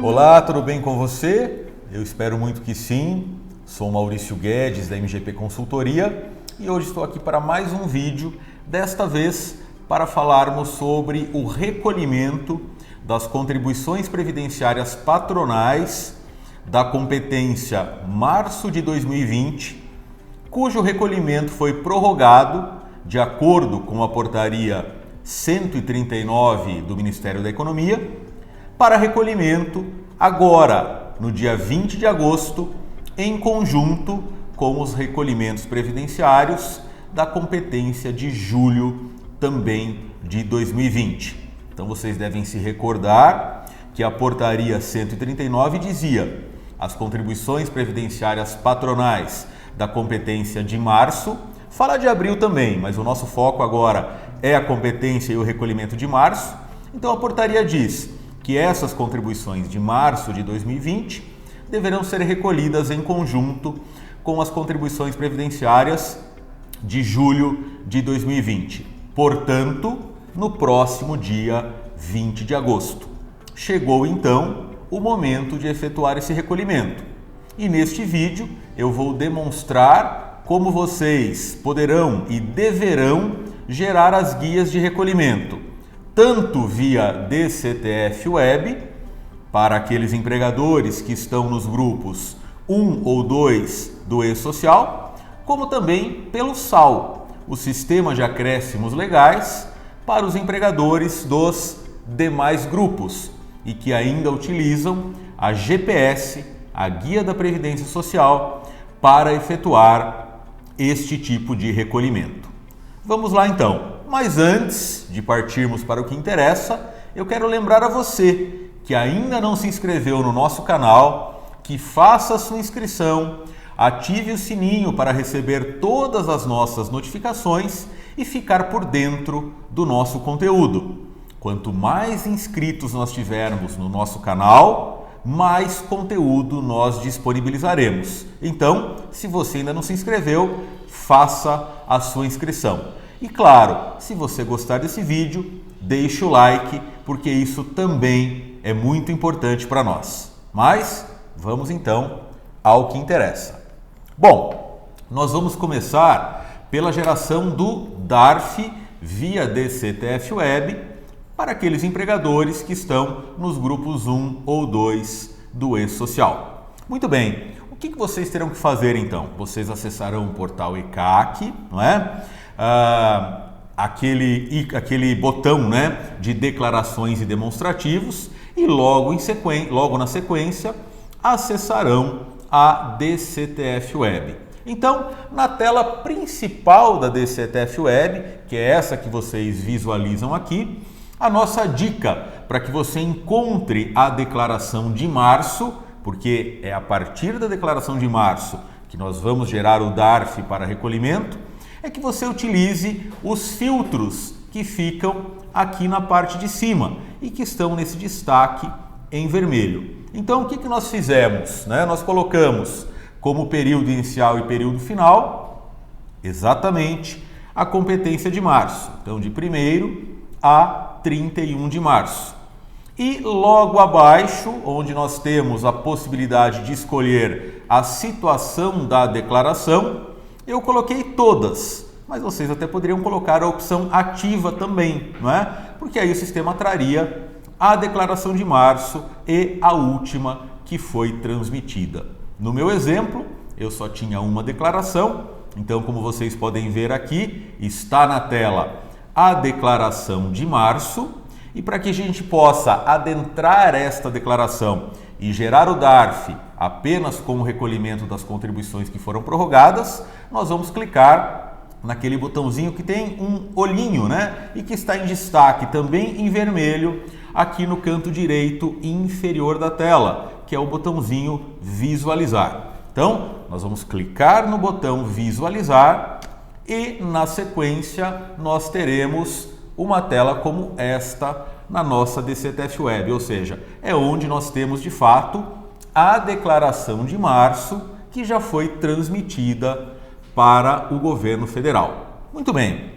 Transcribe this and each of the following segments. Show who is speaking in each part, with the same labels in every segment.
Speaker 1: Olá, tudo bem com você? Eu espero muito que sim. Sou Maurício Guedes, da MGP Consultoria, e hoje estou aqui para mais um vídeo, desta vez para falarmos sobre o recolhimento das contribuições previdenciárias patronais da competência março de 2020, cujo recolhimento foi prorrogado de acordo com a portaria 139 do Ministério da Economia, para recolhimento agora, no dia 20 de agosto, em conjunto com os recolhimentos previdenciários da competência de julho também de 2020. Então vocês devem se recordar que a portaria 139 dizia: as contribuições previdenciárias patronais da competência de março, fala de abril também, mas o nosso foco agora é a competência e o recolhimento de março. Então a portaria diz que essas contribuições de março de 2020 deverão ser recolhidas em conjunto com as contribuições previdenciárias de julho de 2020. Portanto, no próximo dia 20 de agosto. Chegou então o momento de efetuar esse recolhimento. E neste vídeo eu vou demonstrar como vocês poderão e deverão gerar as guias de recolhimento, tanto via DCTF Web, para aqueles empregadores que estão nos grupos 1 ou 2 do E-Social, como também pelo SAL, o Sistema de Acréscimos Legais, para os empregadores dos demais grupos e que ainda utilizam a GPS, a Guia da Previdência Social, para efetuar este tipo de recolhimento. Vamos lá então. Mas antes de partirmos para o que interessa, eu quero lembrar a você que ainda não se inscreveu no nosso canal, que faça a sua inscrição, ative o sininho para receber todas as nossas notificações e ficar por dentro do nosso conteúdo. Quanto mais inscritos nós tivermos no nosso canal, mais conteúdo nós disponibilizaremos. Então, se você ainda não se inscreveu, faça a sua inscrição. E claro, se você gostar desse vídeo, deixe o like, porque isso também é muito importante para nós. Mas vamos então ao que interessa. Bom, nós vamos começar pela geração do DARF via DCTF Web para aqueles empregadores que estão nos grupos 1 ou 2 do E-Social. Muito bem, o que vocês terão que fazer então? Vocês acessarão o portal ECAC, não é? Aquele botão, né, de declarações e demonstrativos e logo na sequência acessarão a DCTF Web. Então, na tela principal da DCTF Web, que é essa que vocês visualizam aqui, a nossa dica para que você encontre a declaração de março, porque é a partir da declaração de março que nós vamos gerar o DARF para recolhimento, é que você utilize os filtros que ficam aqui na parte de cima e que estão nesse destaque em vermelho. Então, o que nós fizemos? Nós colocamos como período inicial e período final exatamente a competência de março. Então, de 1º a 31 de março. E logo abaixo, onde nós temos a possibilidade de escolher a situação da declaração, eu coloquei todas, mas vocês até poderiam colocar a opção ativa também, não é? Porque aí o sistema traria a declaração de março e a última que foi transmitida. No meu exemplo, eu só tinha uma declaração, então como vocês podem ver aqui, está na tela a declaração de março, e para que a gente possa adentrar esta declaração e gerar o DARF apenas com o recolhimento das contribuições que foram prorrogadas, nós vamos clicar naquele botãozinho que tem um olhinho, né? E que está em destaque também em vermelho aqui no canto direito inferior da tela, que é o botãozinho visualizar. Então, nós vamos clicar no botão visualizar e na sequência nós teremos uma tela como esta na nossa DCTF Web, ou seja, é onde nós temos de fato a declaração de março que já foi transmitida para o governo federal. Muito bem,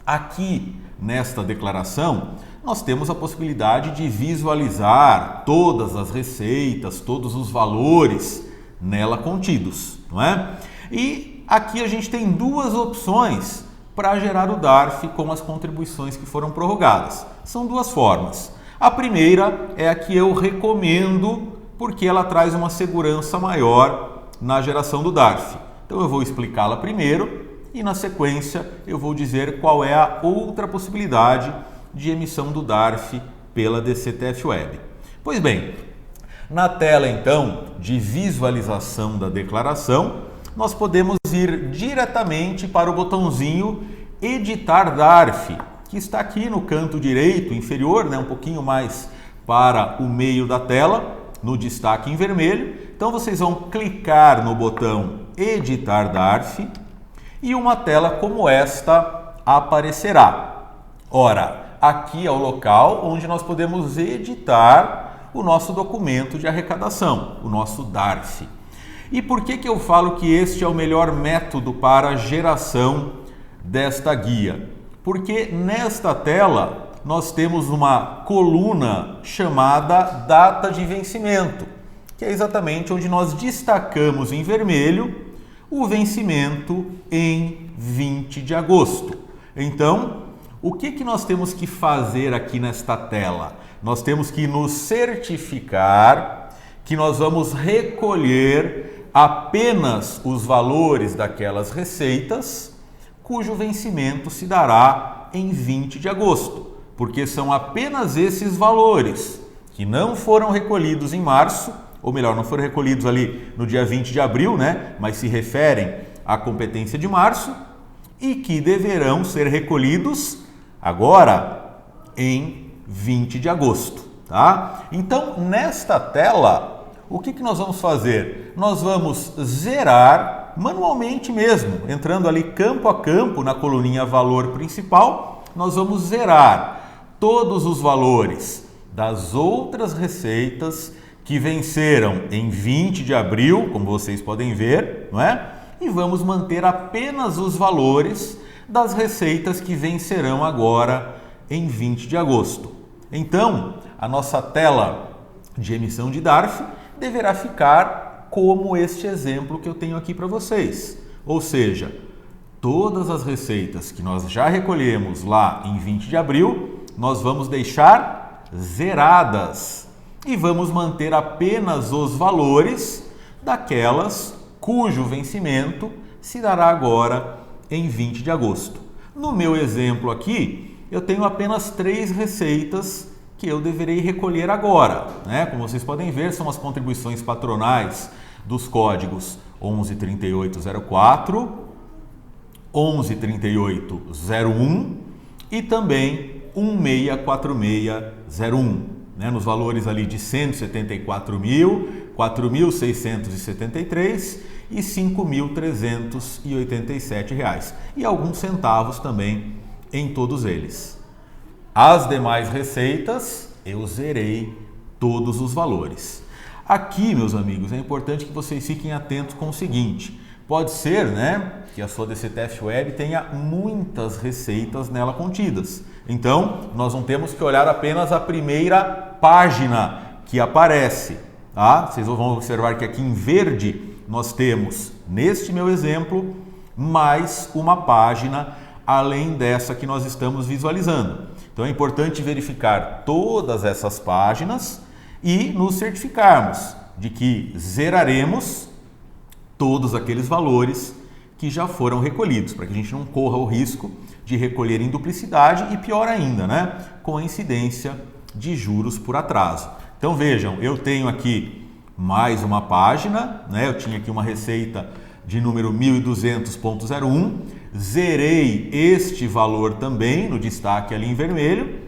Speaker 1: aqui nesta declaração nós temos a possibilidade de visualizar todas as receitas, todos os valores nela contidos, não é? E aqui a gente tem duas opções para gerar o DARF com as contribuições que foram prorrogadas. São duas formas. A primeira é a que eu recomendo porque ela traz uma segurança maior na geração do DARF. Então eu vou explicá-la primeiro e na sequência eu vou dizer qual é a outra possibilidade de emissão do DARF pela DCTF Web. Pois bem, na tela então de visualização da declaração, nós podemos ir diretamente para o botãozinho Editar DARF, que está aqui no canto direito inferior, né, um pouquinho mais para o meio da tela, no destaque em vermelho. Então vocês vão clicar no botão Editar DARF e uma tela como esta aparecerá. Ora, aqui é o local onde nós podemos editar o nosso documento de arrecadação, o nosso DARF. E por que eu falo que este é o melhor método para a geração desta guia? Porque nesta tela nós temos uma coluna chamada Data de Vencimento, que é exatamente onde nós destacamos em vermelho o vencimento em 20 de agosto. Então, o que nós temos que fazer aqui nesta tela? Nós temos que nos certificar que nós vamos recolher apenas os valores daquelas receitas cujo vencimento se dará em 20 de agosto, porque são apenas esses valores que não foram recolhidos em março, ou melhor, não foram recolhidos ali no dia 20 de abril, né? Mas se referem à competência de março e que deverão ser recolhidos agora em 20 de agosto, tá? Então, nesta tela, o que nós vamos fazer? Nós vamos zerar manualmente mesmo, entrando ali campo a campo na coluninha valor principal, nós vamos zerar todos os valores das outras receitas que venceram em 20 de abril, como vocês podem ver, não é? E vamos manter apenas os valores das receitas que vencerão agora em 20 de agosto. Então, a nossa tela de emissão de DARF deverá ficar como este exemplo que eu tenho aqui para vocês. Ou seja, todas as receitas que nós já recolhemos lá em 20 de abril, nós vamos deixar zeradas e vamos manter apenas os valores daquelas cujo vencimento se dará agora em 20 de agosto. No meu exemplo aqui, eu tenho apenas 3 receitas que eu deverei recolher agora, né? Como vocês podem ver, são as contribuições patronais dos códigos 113804, 113801 e também 164601, né? Nos valores ali de R$ 174.000, R$ 4.673 e R$ 5.387 e alguns centavos também em todos eles. As demais receitas, eu zerei todos os valores. Aqui, meus amigos, é importante que vocês fiquem atentos com o seguinte. Pode ser, né, que a sua DCTF Web tenha muitas receitas nela contidas. Então, nós não temos que olhar apenas a primeira página que aparece, tá? Vocês vão observar que aqui em verde nós temos, neste meu exemplo, mais uma página além dessa que nós estamos visualizando. Então é importante verificar todas essas páginas e nos certificarmos de que zeraremos todos aqueles valores que já foram recolhidos, para que a gente não corra o risco de recolher em duplicidade e, pior ainda, né, com a incidência de juros por atraso. Então vejam, eu tenho aqui mais uma página, né, eu tinha aqui uma receita de número 1200.01, zerei este valor também no destaque ali em vermelho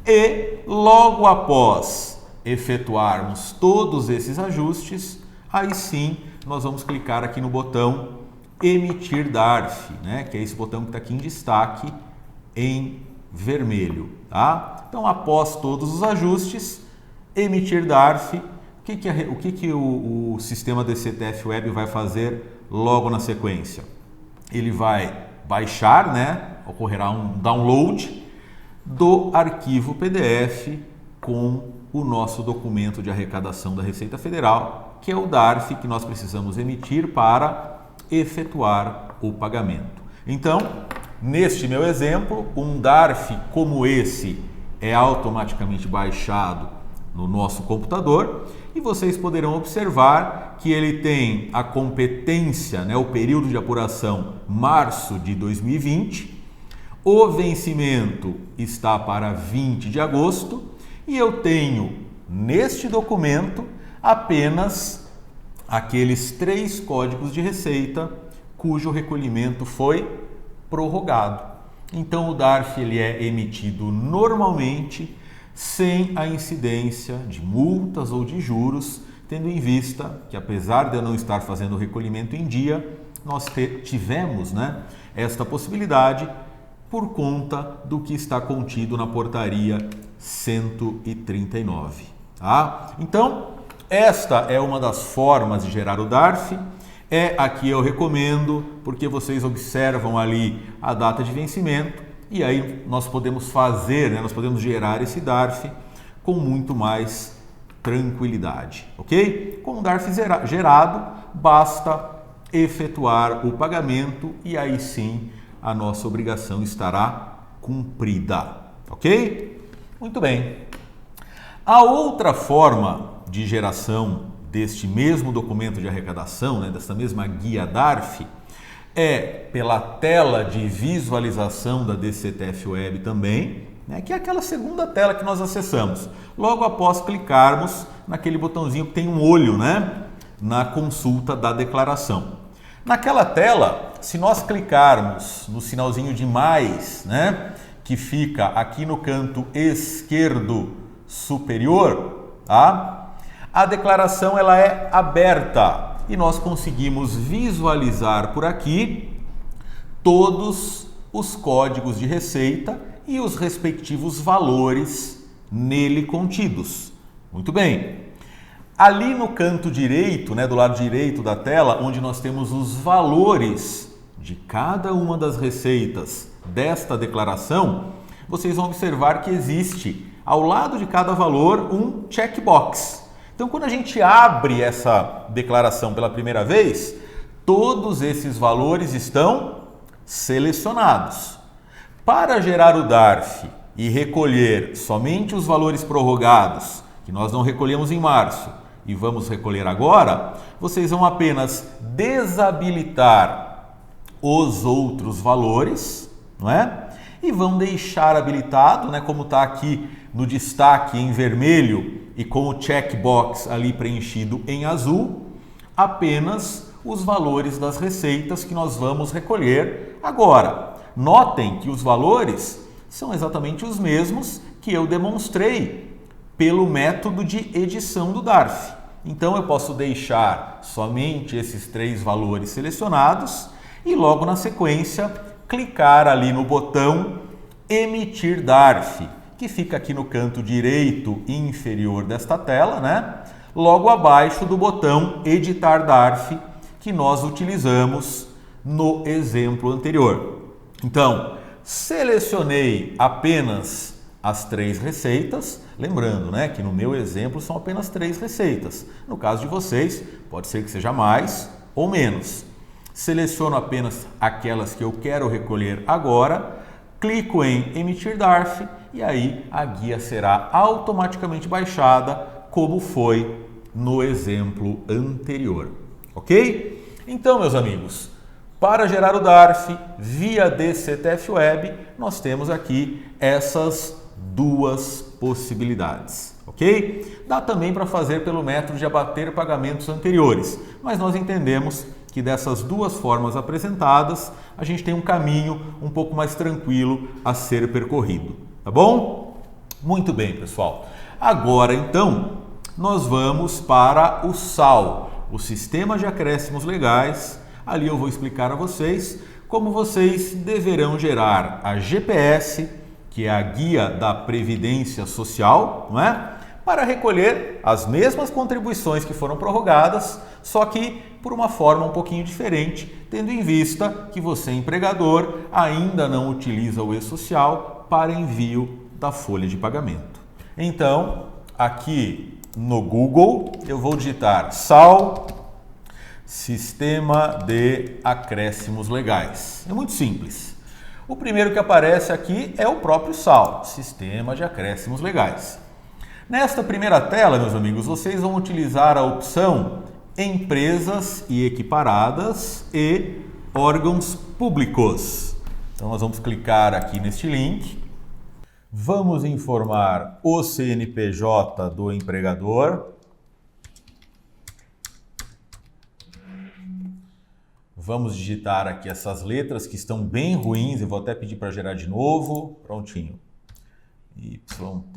Speaker 1: e logo após efetuarmos todos esses ajustes, aí sim nós vamos clicar aqui no botão Emitir DARF, né? Que é esse botão que está aqui em destaque em vermelho, tá? Então, após todos os ajustes, Emitir DARF, o que o sistema DCTF Web vai fazer logo na sequência? Ele vai baixar, né? Ocorrerá um download do arquivo PDF com o nosso documento de arrecadação da Receita Federal, que é o DARF que nós precisamos emitir para efetuar o pagamento. Então, neste meu exemplo, um DARF como esse é automaticamente baixado no nosso computador e vocês poderão observar que ele tem a competência, o período de apuração março de 2020, o vencimento está para 20 de agosto e eu tenho neste documento apenas aqueles 3 códigos de receita cujo recolhimento foi prorrogado. Então o DARF ele é emitido normalmente sem a incidência de multas ou de juros, tendo em vista que apesar de eu não estar fazendo o recolhimento em dia, nós tivemos esta possibilidade por conta do que está contido na portaria 139. Tá? Então, esta é uma das formas de gerar o DARF. Aqui eu recomendo, porque vocês observam ali a data de vencimento e aí nós podemos fazer, nós podemos gerar esse DARF com muito mais tranquilidade, ok? Com o DARF gerado, basta efetuar o pagamento e aí sim a nossa obrigação estará cumprida, ok? Muito bem. A outra forma de geração deste mesmo documento de arrecadação, desta mesma guia DARF, é pela tela de visualização da DCTF Web também, que é aquela segunda tela que nós acessamos, logo após clicarmos naquele botãozinho que tem um olho, na consulta da declaração. Naquela tela, se nós clicarmos no sinalzinho de mais, que fica aqui no canto esquerdo superior, tá? A declaração ela é aberta e nós conseguimos visualizar por aqui todos os códigos de receita e os respectivos valores nele contidos. Muito bem. Ali no canto direito, do lado direito da tela, onde nós temos os valores de cada uma das receitas desta declaração, vocês vão observar que existe ao lado de cada valor um checkbox. Então, quando a gente abre essa declaração pela primeira vez, todos esses valores estão selecionados. Para gerar o DARF e recolher somente os valores prorrogados, que nós não recolhemos em março e vamos recolher agora, vocês vão apenas desabilitar os outros valores, e vão deixar habilitado, como está aqui no destaque em vermelho e com o checkbox ali preenchido em azul, apenas os valores das receitas que nós vamos recolher agora. Notem que os valores são exatamente os mesmos que eu demonstrei pelo método de edição do DARF. Então eu posso deixar somente esses 3 valores selecionados e logo na sequência clicar ali no botão Emitir DARF, que fica aqui no canto direito inferior desta tela, logo abaixo do botão Editar DARF, que nós utilizamos no exemplo anterior. Então, selecionei apenas as 3 receitas, lembrando que no meu exemplo são apenas 3 receitas. No caso de vocês, pode ser que seja mais ou menos. Seleciono apenas aquelas que eu quero recolher agora, clico em Emitir DARF e aí a guia será automaticamente baixada, como foi no exemplo anterior. Ok? Então, meus amigos, para gerar o DARF via DCTF Web, nós temos aqui essas 2 possibilidades. Ok? Dá também para fazer pelo método de abater pagamentos anteriores, mas nós entendemos que dessas 2 formas apresentadas, a gente tem um caminho um pouco mais tranquilo a ser percorrido, tá bom? Muito bem, pessoal. Agora, então, nós vamos para o SAL, o Sistema de Acréscimos Legais. Ali eu vou explicar a vocês como vocês deverão gerar a GPS, que é a Guia da Previdência Social, para recolher as mesmas contribuições que foram prorrogadas, só que por uma forma um pouquinho diferente, tendo em vista que você, empregador, ainda não utiliza o e-social para envio da folha de pagamento. Então, aqui no Google, eu vou digitar SAL, Sistema de Acréscimos Legais. É muito simples. O primeiro que aparece aqui é o próprio SAL, Sistema de Acréscimos Legais. Nesta primeira tela, meus amigos, vocês vão utilizar a opção Empresas e Equiparadas e Órgãos Públicos. Então, nós vamos clicar aqui neste link. Vamos informar o CNPJ do empregador. Vamos digitar aqui essas letras que estão bem ruins. Eu vou até pedir para gerar de novo. Prontinho. YTYKRX.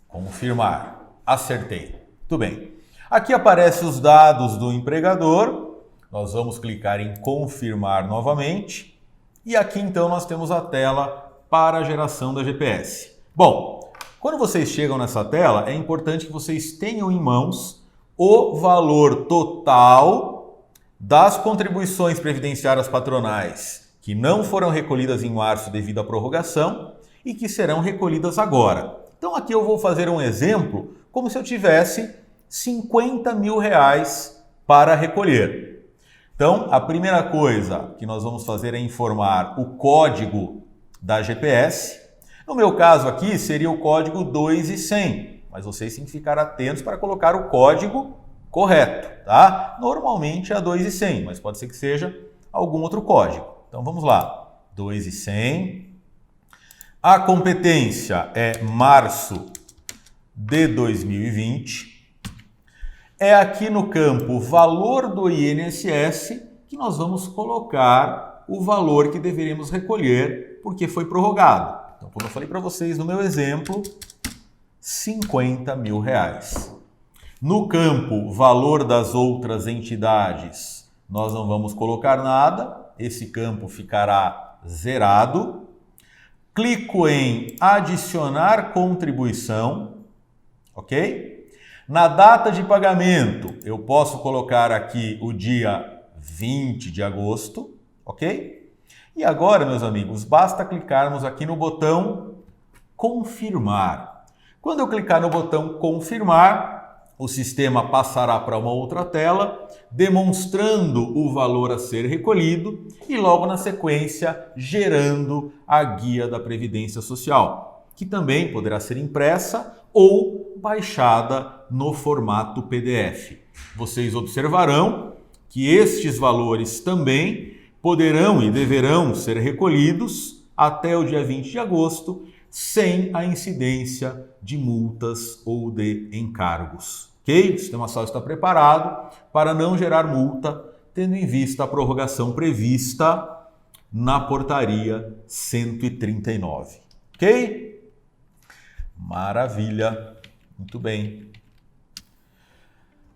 Speaker 1: Confirmar. Acertei. Tudo bem. Aqui aparecem os dados do empregador. Nós vamos clicar em confirmar novamente. E aqui então nós temos a tela para a geração da GPS. Bom, quando vocês chegam nessa tela, é importante que vocês tenham em mãos o valor total das contribuições previdenciárias patronais que não foram recolhidas em março devido à prorrogação e que serão recolhidas agora. Então aqui eu vou fazer um exemplo como se eu tivesse 50 mil reais para recolher. Então a primeira coisa que nós vamos fazer é informar o código da GPS. No meu caso aqui seria o código 2100. Mas vocês têm que ficar atentos para colocar o código correto, tá? Normalmente é 2100, mas pode ser que seja algum outro código. Então vamos lá, 2100. A competência é março de 2020. É aqui no campo valor do INSS que nós vamos colocar o valor que deveremos recolher porque foi prorrogado. Então, como eu falei para vocês no meu exemplo, 50 mil reais. No campo valor das outras entidades, nós não vamos colocar nada, esse campo ficará zerado. Clico em adicionar contribuição, ok? Na data de pagamento, eu posso colocar aqui o dia 20 de agosto, ok? E agora, meus amigos, basta clicarmos aqui no botão confirmar. Quando eu clicar no botão confirmar, o sistema passará para uma outra tela, demonstrando o valor a ser recolhido e logo na sequência gerando a guia da Previdência Social, que também poderá ser impressa ou baixada no formato PDF. Vocês observarão que estes valores também poderão e deverão ser recolhidos até o dia 20 de agosto, sem a incidência de multas ou de encargos. Ok? O Sistema SAL está preparado para não gerar multa, tendo em vista a prorrogação prevista na portaria 139. Ok? Maravilha. Muito bem.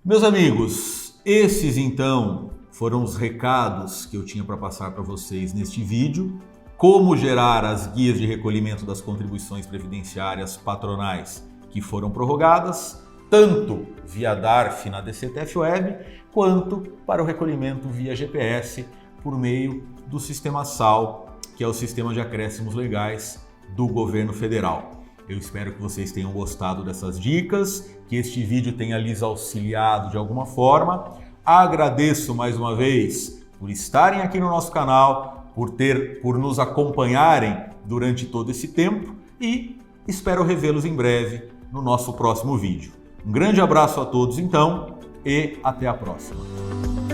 Speaker 1: Meus amigos, esses então foram os recados que eu tinha para passar para vocês neste vídeo. Como gerar as guias de recolhimento das contribuições previdenciárias patronais que foram prorrogadas, tanto via DARF na DCTF Web, quanto para o recolhimento via GPS por meio do Sistema SAL, que é o Sistema de Acréscimos Legais do Governo Federal. Eu espero que vocês tenham gostado dessas dicas, que este vídeo tenha lhes auxiliado de alguma forma. Agradeço mais uma vez por estarem aqui no nosso canal, por nos acompanharem durante todo esse tempo e espero revê-los em breve no nosso próximo vídeo. Um grande abraço a todos então e até a próxima.